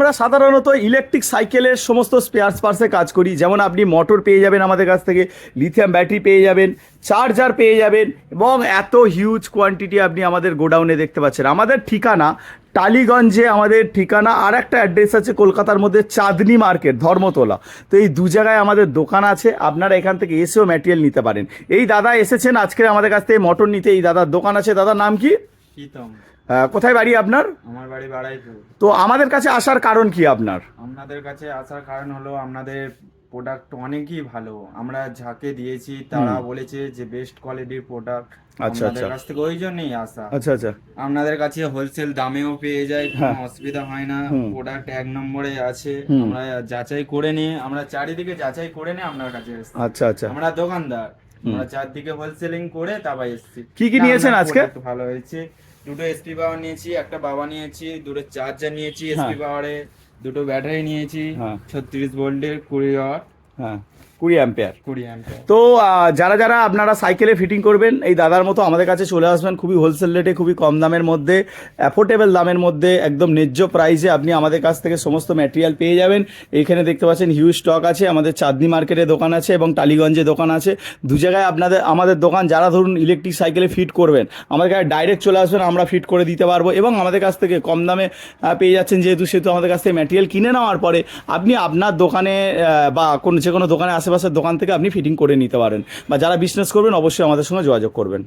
আমরা সাধারণত ইলেকট্রিক সাইকেলের সমস্ত স্পেয়ার পার্টসে কাজ করি, যেমন আপনি মোটর পেয়ে যাবেন আমাদের কাছ থেকে, লিথিয়াম ব্যাটারি পেয়ে যাবেন, চার্জার পেয়ে যাবেন, এবং এত হিউজ কোয়ান্টিটি আপনি আমাদের গোডাউনে দেখতে পাচ্ছেন। আমাদের ঠিকানা টালিগঞ্জে আমাদের ঠিকানা, আর একটা অ্যাড্রেস আছে কলকাতার মধ্যে চাঁদনি মার্কেট, ধর্মতলা। তো এই দু জায়গায় আমাদের দোকান আছে, আপনারা এখান থেকে এসেও ম্যাটেরিয়াল নিতে পারেন। এই দাদা এসেছেন আজকে আমাদের কাছ থেকে মোটর নিতে, এই দাদার দোকান আছে। দাদার নাম কি? প্রীতম। কোথায় বাড়ি আপনার? আমার বাড়ি বাড়াইপুর। তো আমাদের কাছে আসার কারণ কি আপনার? আপনাদের কাছে আসার কারণ হলো আপনাদের প্রোডাক্ট অনেকই ভালো। আমরা যাকে দিয়েছি তারা বলেছে যে বেস্ট কোয়ালিটির প্রোডাক্ট। আচ্ছা আপনাদের আচ্ছা কাছ থেকে ওই জন্যই আসা। আচ্ছা আচ্ছা আপনাদের কাছে হোলসেল দামেও পেয়ে যায়, কোনো হ্যাঁ। অসুবিধা হয় না। প্রোডাক্ট এক নম্বরে আছে। হুম। আমরা যাচাই করে নিয়ে, আমরা চারিদিকে যাচাই করে নিয়ে আপনার কাছে এসেছি। আচ্ছা আচ্ছা। আমরা দোকানদার, আমরা চারদিকে হোলসেলিং করে তারপর এসেছি। কি কি না, নিয়েছেন আপনার আজকে? product ভালো হয়েছে। দুটো এসপি পাওয়ার নিয়েছি, একটা বাবা নিয়েছি, দুটো চার্জার নিয়েছি এসপি পাওয়ারে, দুটো ব্যাটারি নিয়েছি, হ্যাঁ। 36 ভোল্টের 20 ওয়াট, হ্যাঁ, 20 অ্যাম্পিয়ার। 20 অ্যাম্পিয়ার। তো যারা যারা আপনারা সাইকেলে ফিটিং করবেন, এই দাদার মতো আমাদের কাছে চলে আসবেন। খুবই হোলসেল রেটে, খুবই কম দামের মধ্যে, অ্যাফোর্ডেবল দামের মধ্যে, একদম ন্যায্য প্রাইসে আপনি আমাদের কাছ থেকে সমস্ত ম্যাটেরিয়াল পেয়ে যাবেন। এইখানে দেখতে পাচ্ছেন হিউজ স্টক আছে। আমাদের চাঁদনি মার্কেটে দোকান আছে এবং টালিগঞ্জে দোকান আছে, দু জায়গায় আমাদের দোকান। যারা ধরুন ইলেকট্রিক সাইকেলে ফিট করবেন, আমাদের কাছে ডাইরেক্ট চলে আসবেন, আমরা ফিট করে দিতে পারবো। এবং আমাদের কাছ থেকে কম দামে পেয়ে যাচ্ছেন, সেহেতু আমাদের কাছ থেকে ম্যাটেরিয়াল কিনে নেওয়ার পরে আপনি আপনার দোকানে বা যে কোনো দোকানে, আশেপাশের দোকান থেকে আপনি ফিটিং করে নিতে পারেন। বা যারা বিজনেস করবেন অবশ্যই আমাদের সঙ্গে যোগাযোগ করবেন।